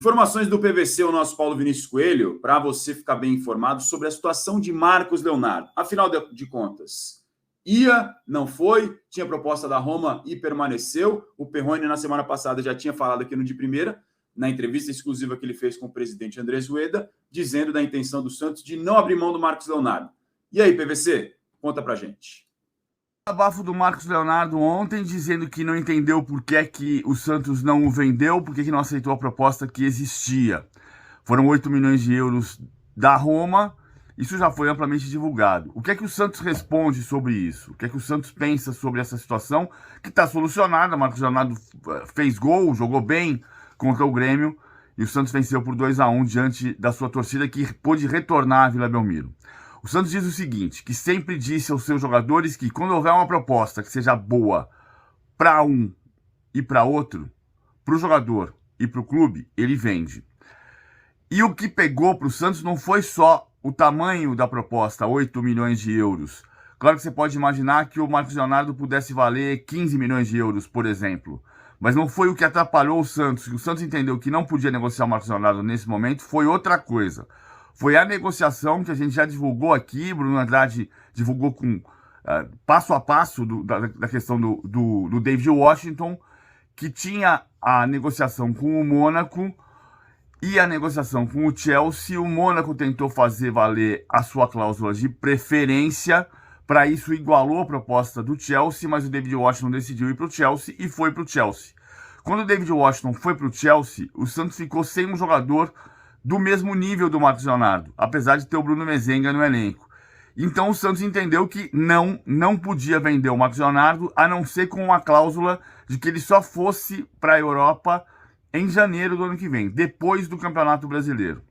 Informações do PVC, o nosso Paulo Vinícius Coelho, para você ficar bem informado sobre a situação de Marcos Leonardo. Afinal de contas, não foi, tinha proposta da Roma e permaneceu. O Perrone, na semana passada, já tinha falado aqui no De Primeira, na entrevista exclusiva que ele fez com o presidente Andrés Rueda, dizendo da intenção do Santos de não abrir mão do Marcos Leonardo. E aí, PVC, conta pra gente. Abafo do Marcos Leonardo ontem, dizendo que não entendeu por que o Santos não o vendeu, por que não aceitou a proposta que existia. Foram 8 milhões de euros da Roma, isso já foi amplamente divulgado. O que é que o Santos responde sobre isso? O que é que o Santos pensa sobre essa situação, que está solucionada? Marcos Leonardo fez gol, jogou bem contra o Grêmio, e o Santos venceu por 2-1 diante da sua torcida, que pôde retornar à Vila Belmiro. O Santos diz o seguinte, que sempre disse aos seus jogadores que quando houver uma proposta que seja boa para um e para outro, para o jogador e para o clube, ele vende. E o que pegou para o Santos não foi só o tamanho da proposta, 8 milhões de euros. Claro que você pode imaginar que o Marcos Leonardo pudesse valer 15 milhões de euros, por exemplo. Mas não foi o que atrapalhou o Santos. O Santos entendeu que não podia negociar o Marcos Leonardo nesse momento, foi outra coisa. Foi a negociação que a gente já divulgou aqui, Bruno Andrade divulgou com passo a passo da questão do David Washington, que tinha a negociação com o Mônaco e a negociação com o Chelsea. O Mônaco tentou fazer valer a sua cláusula de preferência, para isso igualou a proposta do Chelsea, mas o David Washington decidiu ir para o Chelsea e foi para o Chelsea. Quando o David Washington foi para o Chelsea, o Santos ficou sem um jogador do mesmo nível do Marcos Leonardo, apesar de ter o Bruno Mezenga no elenco. Então o Santos entendeu que não podia vender o Marcos Leonardo, a não ser com uma cláusula de que ele só fosse para a Europa em janeiro do ano que vem, depois do Campeonato Brasileiro.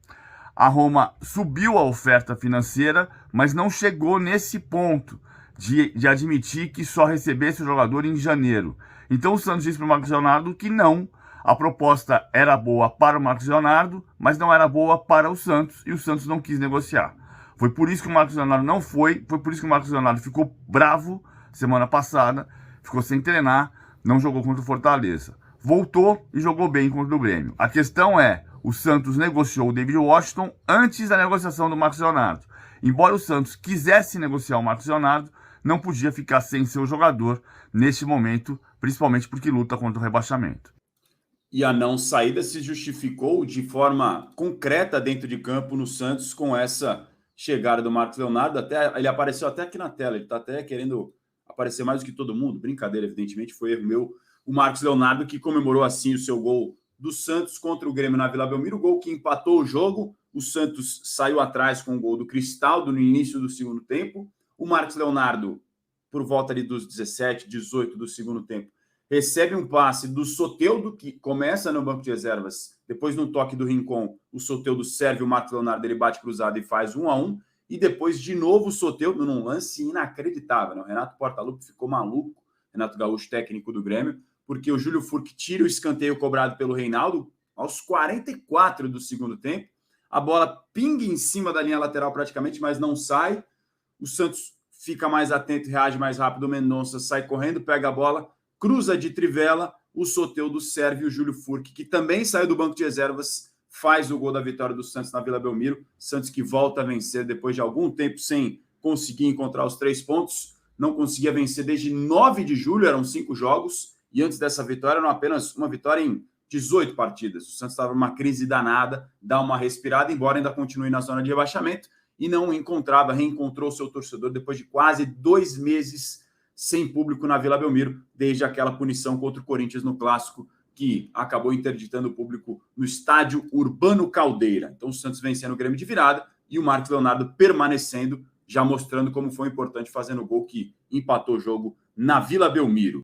A Roma subiu a oferta financeira, mas não chegou nesse ponto de admitir que só recebesse o jogador em janeiro. Então o Santos disse para o Marcos Leonardo que não. A proposta era boa para o Marcos Leonardo, mas não era boa para o Santos, e o Santos não quis negociar. Foi por isso que o Marcos Leonardo não foi por isso que o Marcos Leonardo ficou bravo semana passada, ficou sem treinar, não jogou contra o Fortaleza. Voltou e jogou bem contra o Grêmio. A questão é, o Santos negociou o David Washington antes da negociação do Marcos Leonardo. Embora o Santos quisesse negociar o Marcos Leonardo, não podia ficar sem seu jogador neste momento, principalmente porque luta contra o rebaixamento. E a não saída se justificou de forma concreta dentro de campo no Santos com essa chegada do Marcos Leonardo. Ele apareceu até aqui na tela, ele está até querendo aparecer mais do que todo mundo. Brincadeira, evidentemente, foi erro meu. O Marcos Leonardo que comemorou assim o seu gol do Santos contra o Grêmio na Vila Belmiro, o gol que empatou o jogo. O Santos saiu atrás com o gol do Cristaldo no início do segundo tempo. O Marcos Leonardo, por volta ali dos 17, 18 do segundo tempo, recebe um passe do Soteldo, que começa no banco de reservas, depois no toque do Rincon, o Soteldo serve o Marcos Leonardo, ele bate cruzado e faz 1-1, e depois de novo o Soteldo num lance inacreditável, né? O Renato Portaluppi ficou maluco, Renato Gaúcho, técnico do Grêmio, porque o Júlio Furque tira o escanteio cobrado pelo Reinaldo aos 44 do segundo tempo, a bola pinga em cima da linha lateral praticamente, mas não sai, o Santos fica mais atento, reage mais rápido, o Mendonça sai correndo, pega a bola, cruza de trivela, o Soteldo serve o Júlio Furque, que também saiu do banco de reservas, faz o gol da vitória do Santos na Vila Belmiro. Santos que volta a vencer depois de algum tempo sem conseguir encontrar os 3 pontos. Não conseguia vencer desde 9 de julho, eram 5 jogos. E antes dessa vitória, eram apenas uma vitória em 18 partidas. O Santos estava numa crise danada, dá uma respirada, embora ainda continue na zona de rebaixamento. E não reencontrou seu torcedor depois de quase 2 meses sem público na Vila Belmiro, desde aquela punição contra o Corinthians no Clássico, que acabou interditando o público no estádio Urbano Caldeira. Então o Santos vencendo o Grêmio de virada e o Marcos Leonardo permanecendo, já mostrando como foi importante fazendo o gol que empatou o jogo na Vila Belmiro.